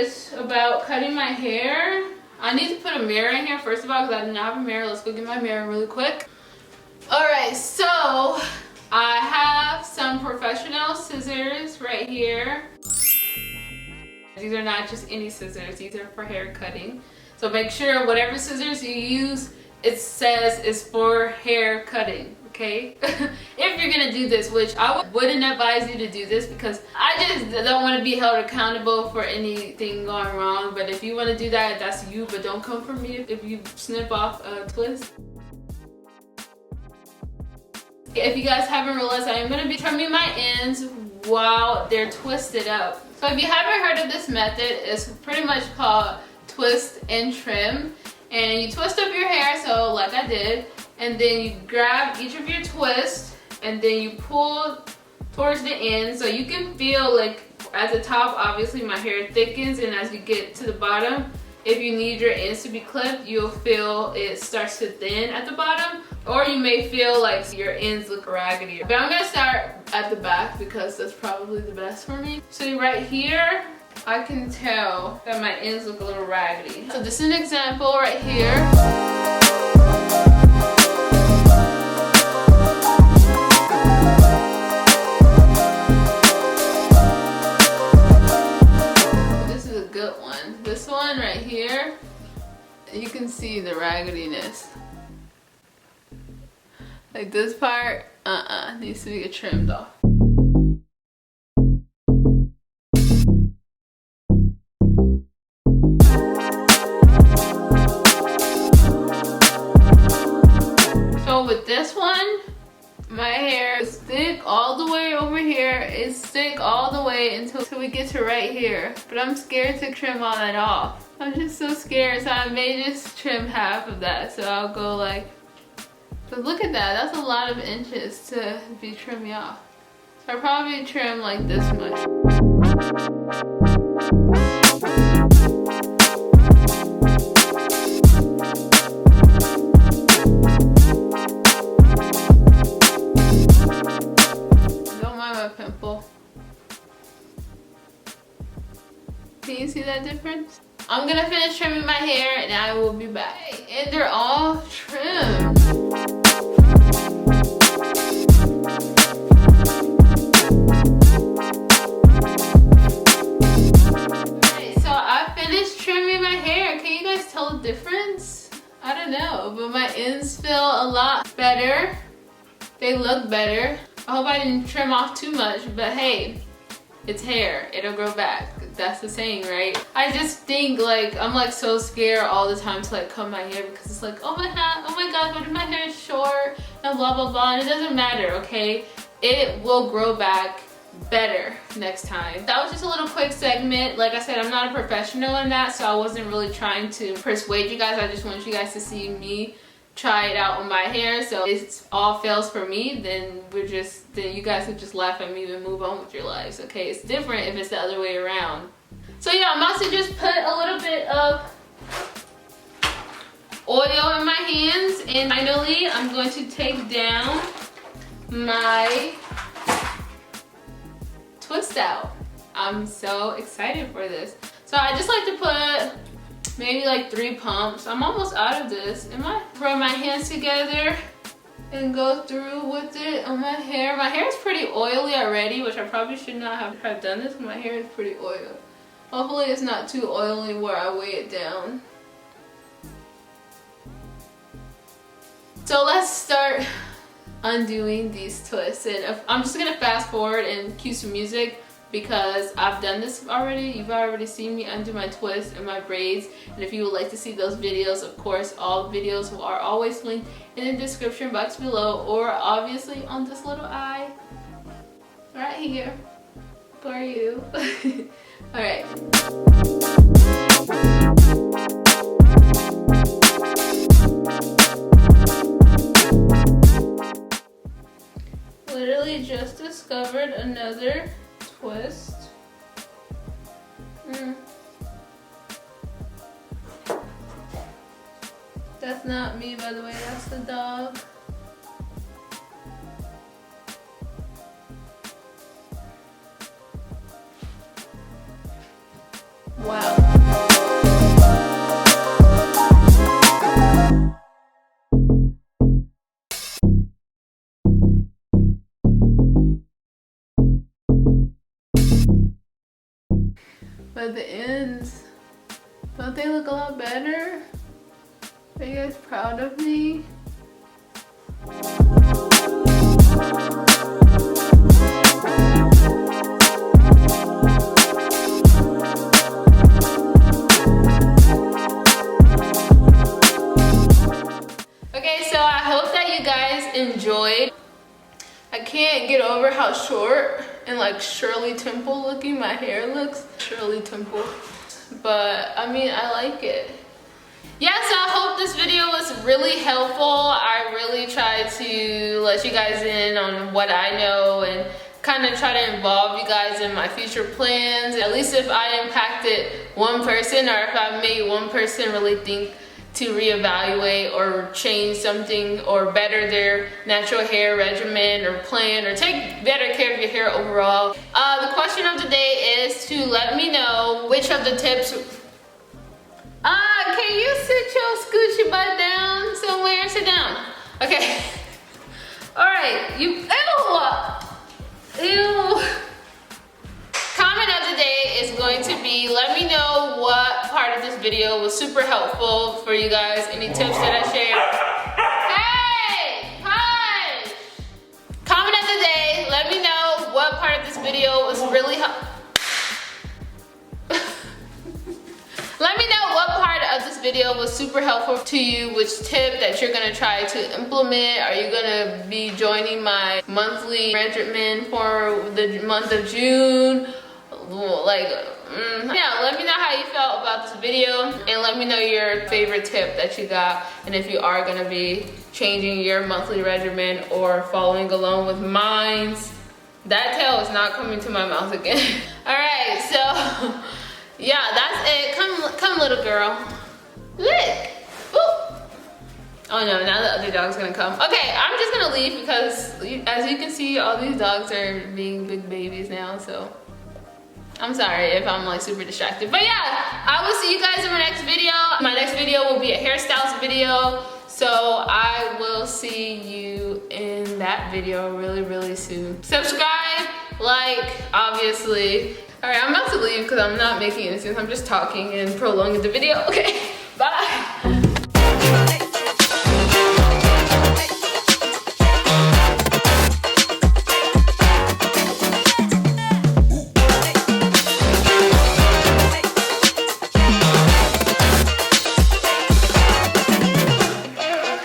is about cutting my hair. I need to put a mirror in here first of all because I do not have a mirror. Let's go get my mirror really quick. Alright, so I have some professional scissors right here. These are not just any scissors, these are for hair cutting. So make sure whatever scissors you use, it says is for hair cutting, okay? If you're gonna do this, which I wouldn't advise you to do this because I just don't want to be held accountable for anything going wrong. But if you want to do that, that's you, but don't come for me if you snip off a twist. If you guys haven't realized, I am going to be trimming my ends while they're twisted up. So if you haven't heard of this method, it's pretty much called twist and trim. And you twist up your hair, so like I did, and then you grab each of your twists and then you pull towards the end. So you can feel like at the top, obviously my hair thickens, and as you get to the bottom, if you need your ends to be clipped, you'll feel it starts to thin at the bottom, or you may feel like your ends look raggedy. But I'm gonna start at the back because that's probably the best for me. So right here, I can tell that my ends look a little raggedy. So this is an example right here. This is a good one. This one right here, you can see the raggediness. Like this part, needs to get trimmed off. So with this one, my hair is thick all the way over here. It's thick all the way until we get to right here. But I'm scared to trim all that off. I'm just so scared, so I may just trim half of that. So I'll go like, but look at that, that's a lot of inches to be trimming off. So I'll probably trim like this much. Don't mind my pimple. Can you see that difference? I'm gonna finish trimming my hair and I will be back. And they're all trimmed. Difference? I don't know, but my ends feel a lot better. They look better. I hope I didn't trim off too much, but hey, it's hair. It'll grow back. That's the saying, right? I just think like, I'm like so scared all the time to like cut my hair because it's like, oh my god, what if my hair is short and blah blah blah, and it doesn't matter, okay? It will grow back better next time. That was just a little quick segment. Like I said, I'm not a professional in that, so I wasn't really trying to persuade you guys. I just wanted you guys to see me try it out on my hair. So if it all fails for me, then you guys would just laugh at me and move on with your lives, okay? It's different if it's the other way around. So yeah, I'm about to just put a little bit of oil in my hands, and finally I'm going to take down my twist out. I'm so excited for this. So I just like to put maybe like 3 pumps. I'm almost out of this. Rub my hands together and go through with it on my hair. My hair is pretty oily already, which I probably should not have done this. My hair is pretty oily. Hopefully it's not too oily where I weigh it down. So let's start undoing these twists, and I'm just gonna fast forward and cue some music because I've done this already. You've already seen me undo my twists and my braids, and if you would like to see those videos, of course all videos are always linked in the description box below, or obviously on this little eye right here for you. All right. Literally just discovered another twist. That's not me, by the way, that's the dog. Wow. But the ends, don't they look a lot better? Are you guys proud of me? Okay, so I hope that you guys enjoyed. I can't get over how short and like Shirley Temple looking my hair looks. Shirley Temple. But I mean, I like it. Yeah, so I hope this video was really helpful. I really tried to let you guys in on what I know and kind of try to involve you guys in my future plans. At least if I impacted one person, or if I made one person really think to reevaluate or change something or better their natural hair regimen or plan or take better care of your hair overall. The question of the day is to let me know which of the tips. Can you scoot your butt down somewhere? Sit down. Okay. All right. Ew. Comment of the day is going to be, let me know what part of this video was super helpful for you guys. Any tips that I shared. Hey, hush. Comment of the day, let me know what part of this video was really helpful. Let me know what part of this video was super helpful to you, which tip that you're gonna try to implement. Are you gonna be joining my monthly regimen for the month of June? Yeah, let me know how you felt about this video and let me know your favorite tip that you got and if you are gonna be changing your monthly regimen or following along with mine. That tail is not coming to my mouth again. All right, so yeah, that's it. Come little girl. Lick. Ooh. Oh no, now the other dog's gonna come. Okay, I'm just gonna leave because as you can see, all these dogs are being big babies now, so I'm sorry if I'm like super distracted. But yeah, I will see you guys in my next video. My next video will be a hairstyles video. So I will see you in that video really, really soon. Subscribe, like, obviously. All right, I'm about to leave because I'm not making any sense. I'm just talking and prolonging the video. Okay, bye.